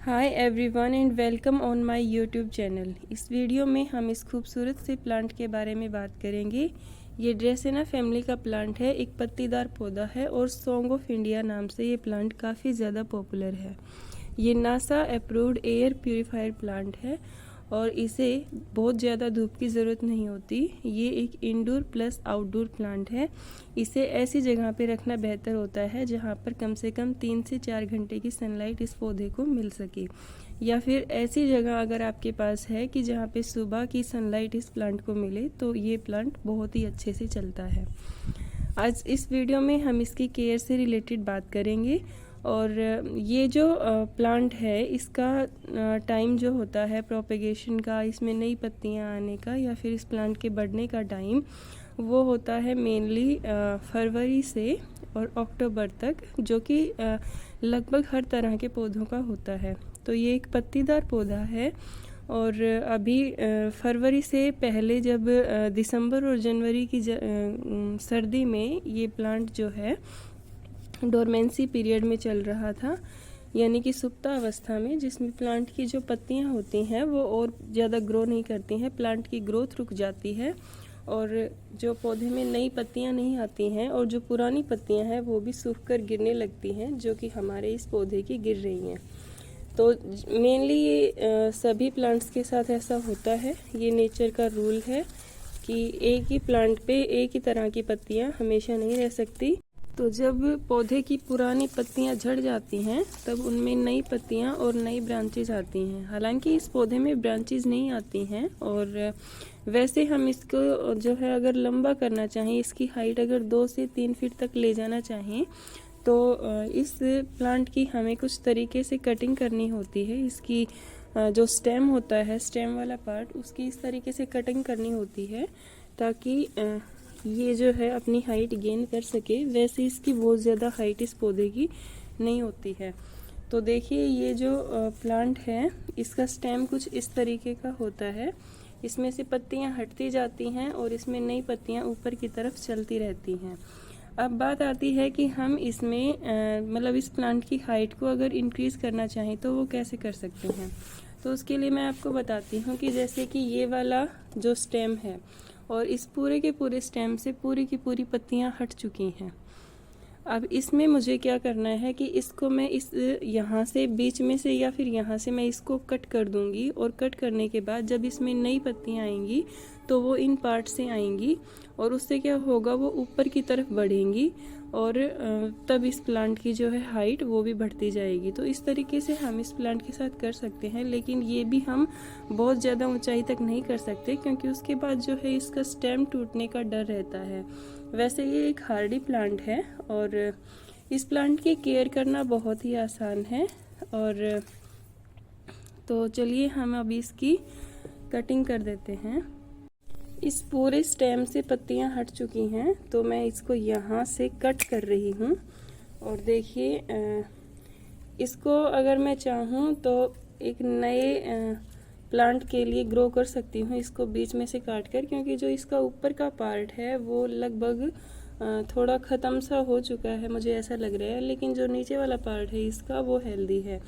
Hi everyone and welcome on my YouTube channel. इस video में हम इस खूबसूरत से प्लांट के बारे में बात करेंगे। ये ड्रेसेना फैमिली का प्लांट है, एक पत्तीदार पौधा है और सॉन्ग ऑफ इंडिया नाम से ये प्लांट काफ़ी ज़्यादा पॉपुलर है। ये NASA approved air purifier plant है और इसे बहुत ज़्यादा धूप की ज़रूरत नहीं होती। ये एक इंडोर प्लस आउटडोर प्लांट है। इसे ऐसी जगह पे रखना बेहतर होता है जहाँ पर कम से कम 3 से 4 घंटे की सनलाइट इस पौधे को मिल सके, या फिर ऐसी जगह अगर आपके पास है कि जहाँ पे सुबह की सनलाइट इस प्लांट को मिले तो ये प्लांट बहुत ही अच्छे से चलता है। आज इस वीडियो में हम इसकी केयर से रिलेटेड बात करेंगे और ये जो प्लांट है इसका टाइम जो होता है प्रोपेगेशन का, इसमें नई पत्तियां आने का या फिर इस प्लांट के बढ़ने का टाइम, वो होता है मेनली फरवरी से और अक्टूबर तक, जो कि लगभग हर तरह के पौधों का होता है। तो ये एक पत्तीदार पौधा है और अभी फरवरी से पहले जब दिसंबर और जनवरी की सर्दी में ये प्लांट जो है डोरमेंसी पीरियड में चल रहा था, यानी कि सुप्ता अवस्था में, जिसमें प्लांट की जो पत्तियां होती हैं वो और ज़्यादा ग्रो नहीं करती हैं, प्लांट की ग्रोथ रुक जाती है और जो पौधे में नई पत्तियां नहीं आती हैं और जो पुरानी पत्तियां हैं वो भी सूख कर गिरने लगती हैं, जो कि हमारे इस पौधे की गिर रही हैं। तो मेनली ये सभी प्लांट्स के साथ ऐसा होता है। ये नेचर का रूल है कि एक ही प्लांट पे एक ही तरह की पत्तियां हमेशा नहीं रह सकती। तो जब पौधे की पुरानी पत्तियां झड़ जाती हैं तब उनमें नई पत्तियां और नई ब्रांचेस आती हैं। हालांकि इस पौधे में ब्रांचेस नहीं आती हैं और वैसे हम इसको जो है अगर लंबा करना चाहें, इसकी हाइट अगर 2 से 3 फीट तक ले जाना चाहें तो इस प्लांट की हमें कुछ तरीके से कटिंग करनी होती है। इसकी जो स्टेम होता है, स्टेम वाला पार्ट, उसकी इस तरीके से कटिंग करनी होती है ताकि ये जो है अपनी हाइट गेन कर सके। वैसे इसकी बहुत ज़्यादा हाइट इस पौधे की नहीं होती है। तो देखिए ये जो प्लांट है इसका स्टेम कुछ इस तरीके का होता है। इसमें से पत्तियां हटती जाती हैं और इसमें नई पत्तियां ऊपर की तरफ चलती रहती हैं। अब बात आती है कि हम इसमें मतलब इस प्लांट की हाइट को अगर इंक्रीज करना चाहें तो वो कैसे कर सकते हैं। तो उसके लिए मैं आपको बताती हूँ कि जैसे कि ये वाला जो स्टेम है और इस पूरे के पूरे स्टेम से पूरी की पूरी पत्तियां हट चुकी हैं। अब इसमें मुझे क्या करना है कि इसको मैं इस यहाँ से बीच में से या फिर यहाँ से मैं इसको कट कर दूंगी और कट करने के बाद जब इसमें नई पत्तियां आएंगी तो वो इन पार्ट से आएंगी और उससे क्या होगा, वो ऊपर की तरफ बढ़ेंगी और तब इस प्लांट की जो है हाइट वो भी बढ़ती जाएगी। तो इस तरीके से हम इस प्लांट के साथ कर सकते हैं, लेकिन ये भी हम बहुत ज़्यादा ऊंचाई तक नहीं कर सकते क्योंकि उसके बाद जो है इसका स्टेम टूटने का डर रहता है। वैसे ये एक हार्डी प्लांट है और इस प्लांट की केयर करना बहुत ही आसान है। और तो चलिए हम अभी इसकी कटिंग कर देते हैं। इस पूरे स्टेम से पत्तियां हट चुकी हैं तो मैं इसको यहाँ से कट कर रही हूँ। और देखिए इसको अगर मैं चाहूँ तो एक नए प्लांट के लिए ग्रो कर सकती हूँ इसको बीच में से काट कर, क्योंकि जो इसका ऊपर का पार्ट है वो लगभग थोड़ा ख़त्म सा हो चुका है, मुझे ऐसा लग रहा है, लेकिन जो नीचे वाला पार्ट है इसका वो हेल्दी है।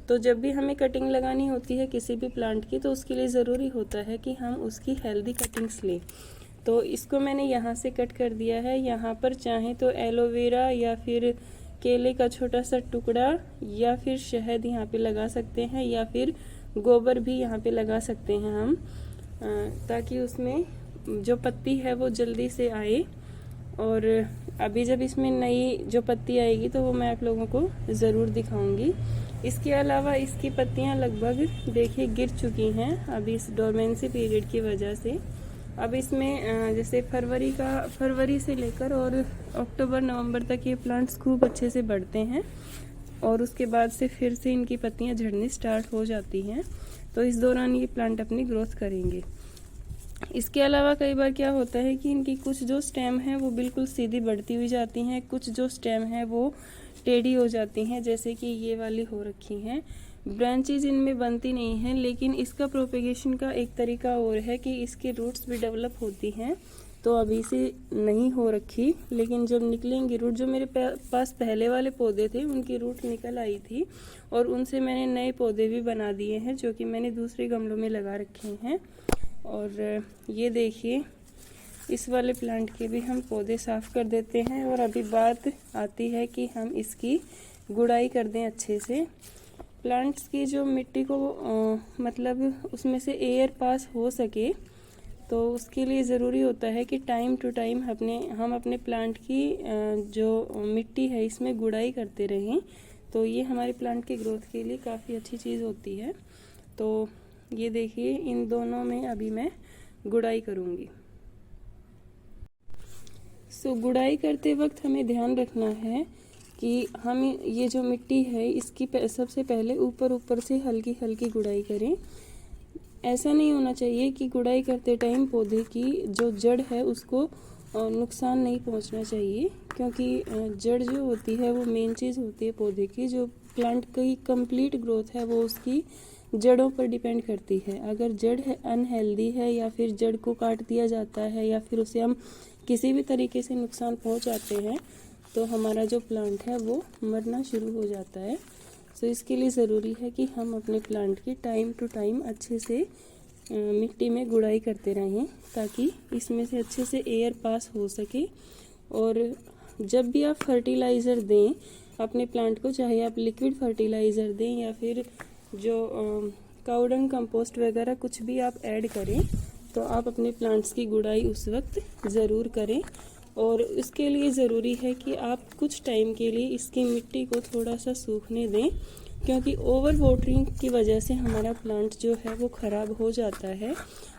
तो जब भी हमें कटिंग लगानी होती है किसी भी प्लांट की तो उसके लिए ज़रूरी होता है कि हम उसकी हेल्दी कटिंग्स लें। तो इसको मैंने यहाँ से कट कर दिया है। यहाँ पर चाहें तो एलोवेरा या फिर केले का छोटा सा टुकड़ा या फिर शहद यहाँ पे लगा सकते हैं, या फिर गोबर भी यहाँ पे लगा सकते हैं हम, ताकि उसमें जो पत्ती है वो जल्दी से आए। और अभी जब इसमें नई जो पत्ती आएगी तो वो मैं आप लोगों को ज़रूर दिखाऊंगी। इसके अलावा इसकी पत्तियां लगभग देखिए गिर चुकी हैं अभी इस डोरमेंसी पीरियड की वजह से। अब इसमें जैसे फरवरी से लेकर और अक्टूबर नवंबर तक ये प्लांट्स खूब अच्छे से बढ़ते हैं और उसके बाद से फिर से इनकी पत्तियां झड़नी स्टार्ट हो जाती हैं। तो इस दौरान ये प्लांट अपनी ग्रोथ करेंगे। इसके अलावा कई बार क्या होता है कि इनकी कुछ जो स्टेम है वो बिल्कुल सीधी बढ़ती हुई जाती हैं, कुछ जो स्टेम है वो टेढ़ी हो जाती हैं, जैसे कि ये वाली हो रखी हैं। ब्रांचेज इनमें बनती नहीं हैं, लेकिन इसका प्रोपेगेशन का एक तरीका और है कि इसकी रूट्स भी डेवलप होती हैं तो अभी से नहीं हो रखी, लेकिन जब निकलेंगी रूट, जो मेरे पास पहले वाले पौधे थे उनकी रूट निकल आई थी और उनसे मैंने नए पौधे भी बना दिए हैं जो कि मैंने दूसरे गमलों में लगा रखे हैं। और ये देखिए, इस वाले प्लांट के भी हम पौधे साफ कर देते हैं। और अभी बात आती है कि हम इसकी गुड़ाई कर दें अच्छे से। प्लांट्स की जो मिट्टी को मतलब उसमें से एयर पास हो सके, तो उसके लिए ज़रूरी होता है कि टाइम टू टाइम हम अपने प्लांट की जो मिट्टी है इसमें गुड़ाई करते रहें। तो ये हमारे प्लांट के ग्रोथ के लिए काफ़ी अच्छी चीज़ होती है। तो ये देखिए, इन दोनों में अभी मैं गुड़ाई करूँगी। गुड़ाई करते वक्त हमें ध्यान रखना है कि हम ये जो मिट्टी है इसकी सबसे पहले ऊपर से हल्की हल्की गुड़ाई करें। ऐसा नहीं होना चाहिए कि गुड़ाई करते टाइम पौधे की जो जड़ है उसको नुकसान नहीं पहुंचना चाहिए, क्योंकि जड़ जो होती है वो मेन चीज़ होती है पौधे की। जो प्लांट की कंप्लीट ग्रोथ है वो उसकी जड़ों पर डिपेंड करती है। अगर जड़ है अनहेल्दी है, या फिर जड़ को काट दिया जाता है, या फिर उसे हम किसी भी तरीके से नुकसान पहुंचाते हैं, तो हमारा जो प्लांट है वो मरना शुरू हो जाता है। इसके लिए ज़रूरी है कि हम अपने प्लांट की टाइम टू टाइम अच्छे से मिट्टी में गुड़ाई करते रहें, ताकि इसमें से अच्छे से एयर पास हो सके। और जब भी आप फर्टिलाइज़र दें अपने प्लांट को, चाहे आप लिक्विड फर्टिलाइज़र दें या फिर जो काऊ डंग कंपोस्ट वगैरह कुछ भी आप ऐड करें, तो आप अपने प्लांट्स की गुड़ाई उस वक्त ज़रूर करें। और इसके लिए ज़रूरी है कि आप कुछ टाइम के लिए इसकी मिट्टी को थोड़ा सा सूखने दें, क्योंकि ओवर वाटरिंग की वजह से हमारा प्लांट जो है वो ख़राब हो जाता है।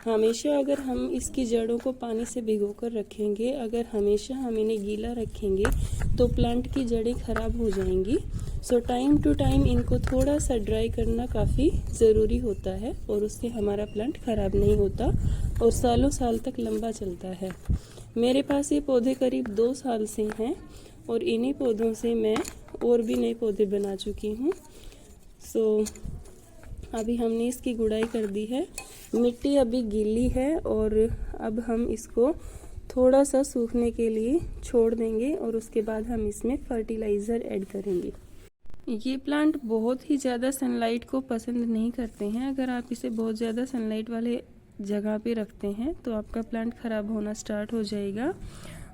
हमेशा अगर हम इसकी जड़ों को पानी से भिगोकर रखेंगे, अगर हमेशा हम इन्हें गीला रखेंगे, तो प्लांट की जड़ें ख़राब हो जाएंगी। टाइम टू टाइम इनको थोड़ा सा ड्राई करना काफ़ी ज़रूरी होता है, और उससे हमारा प्लांट ख़राब नहीं होता और सालों साल तक लंबा चलता है। मेरे पास ये पौधे करीब 2 साल से हैं, और इन्हीं पौधों से मैं और भी नए पौधे बना चुकी हूँ। अभी हमने इसकी गुड़ाई कर दी है, मिट्टी अभी गीली है, और अब हम इसको थोड़ा सा सूखने के लिए छोड़ देंगे, और उसके बाद हम इसमें फर्टिलाइज़र ऐड करेंगे। ये प्लांट बहुत ही ज़्यादा सनलाइट को पसंद नहीं करते हैं। अगर आप इसे बहुत ज़्यादा सनलाइट वाले जगह पे रखते हैं तो आपका प्लांट ख़राब होना स्टार्ट हो जाएगा।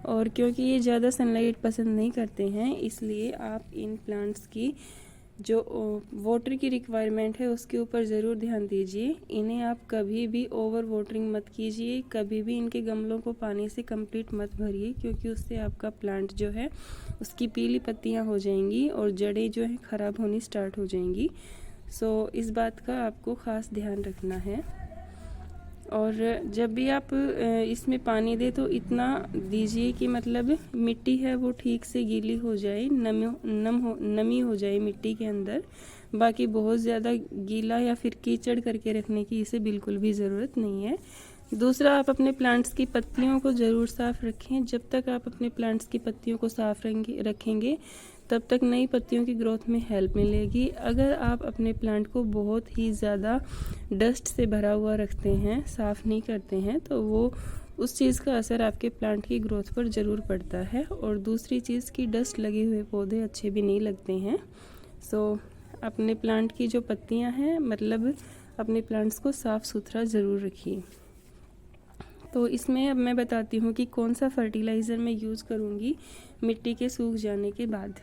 और क्योंकि ये ज़्यादा सनलाइट पसंद नहीं करते हैं, इसलिए आप इन प्लांट्स की जो वाटर की रिक्वायरमेंट है उसके ऊपर ज़रूर ध्यान दीजिए। इन्हें आप कभी भी ओवर वाटरिंग मत कीजिए, कभी भी इनके गमलों को पानी से कंप्लीट मत भरिए, क्योंकि उससे आपका प्लांट जो है उसकी पीली पत्तियां हो जाएंगी और जड़ें जो है ख़राब होनी स्टार्ट हो जाएंगी। इस बात का आपको ख़ास ध्यान रखना है। और जब भी आप इसमें पानी दें तो इतना दीजिए कि मतलब मिट्टी है वो ठीक से गीली हो जाए, नमी हो जाए मिट्टी के अंदर। बाकी बहुत ज़्यादा गीला या फिर कीचड़ करके रखने की इसे बिल्कुल भी ज़रूरत नहीं है। दूसरा, आप अपने प्लांट्स की पत्तियों को ज़रूर साफ़ रखें। जब तक आप अपने प्लांट्स की पत्तियों को साफ़ रखेंगे तब तक नई पत्तियों की ग्रोथ में हेल्प मिलेगी। अगर आप अपने प्लांट को बहुत ही ज़्यादा डस्ट से भरा हुआ रखते हैं, साफ़ नहीं करते हैं, तो वो उस चीज़ का असर आपके प्लांट की ग्रोथ पर ज़रूर पड़ता है। और दूसरी चीज़ की डस्ट लगे हुए पौधे अच्छे भी नहीं लगते हैं। अपने प्लांट की जो पत्तियां हैं, मतलब अपने प्लांट्स को साफ़ सुथरा ज़रूर रखिए। तो इसमें अब मैं बताती हूँ कि कौन सा फर्टिलाइज़र मैं यूज़ करूँगी मिट्टी के सूख जाने के बाद।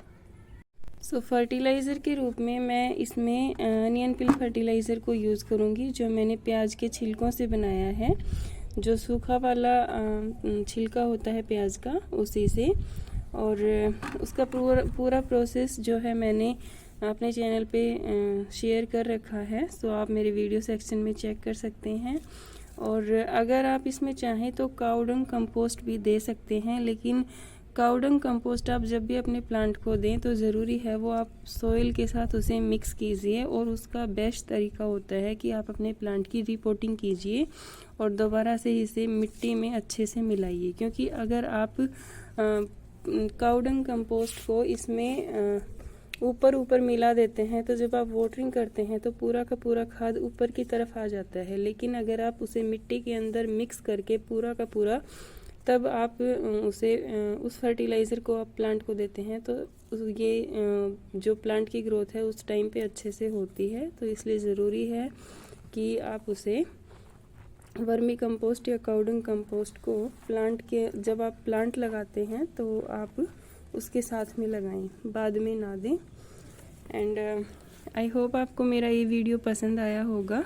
फर्टिलाइज़र के रूप में मैं इसमें अनियन पिल फर्टिलाइज़र को यूज़ करूँगी, जो मैंने प्याज के छिलकों से बनाया है। जो सूखा वाला छिलका होता है प्याज का, उसी से। और उसका पूरा प्रोसेस जो है मैंने अपने चैनल पे शेयर कर रखा है, आप मेरे वीडियो सेक्शन में चेक कर सकते हैं। और अगर आप इसमें चाहें तो काऊ डंग कंपोस्ट भी दे सकते हैं, लेकिन काऊ डंग कंपोस्ट आप जब भी अपने प्लांट को दें तो ज़रूरी है वो आप सॉइल के साथ उसे मिक्स कीजिए। और उसका बेस्ट तरीका होता है कि आप अपने प्लांट की रिपोर्टिंग कीजिए और दोबारा से इसे मिट्टी में अच्छे से मिलाइए। क्योंकि अगर आप काऊ डंग कंपोस्ट को इसमें ऊपर मिला देते हैं तो जब आप वाटरिंग करते हैं तो पूरा का पूरा खाद ऊपर की तरफ आ जाता है। लेकिन अगर आप उसे मिट्टी के अंदर मिक्स करके पूरा का पूरा तब आप उसे उस फर्टिलाइज़र को आप प्लांट को देते हैं तो ये जो प्लांट की ग्रोथ है उस टाइम पे अच्छे से होती है। तो इसलिए ज़रूरी है कि आप उसे वर्मी कंपोस्ट या काउडंग कंपोस्ट को प्लांट के जब आप प्लांट लगाते हैं तो आप उसके साथ में लगाएं, बाद में ना दें। एंड आई होप आपको मेरा ये वीडियो पसंद आया होगा।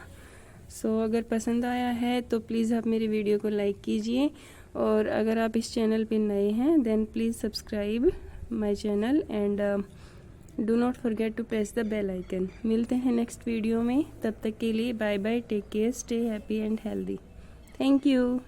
सो अगर पसंद आया है तो प्लीज़ आप मेरे वीडियो को लाइक कीजिए, और अगर आप इस चैनल पे नए हैं then please subscribe my channel and do not forget to press the bell icon. मिलते हैं नेक्स्ट वीडियो में, तब तक के लिए bye bye, take care, stay happy and healthy. Thank you.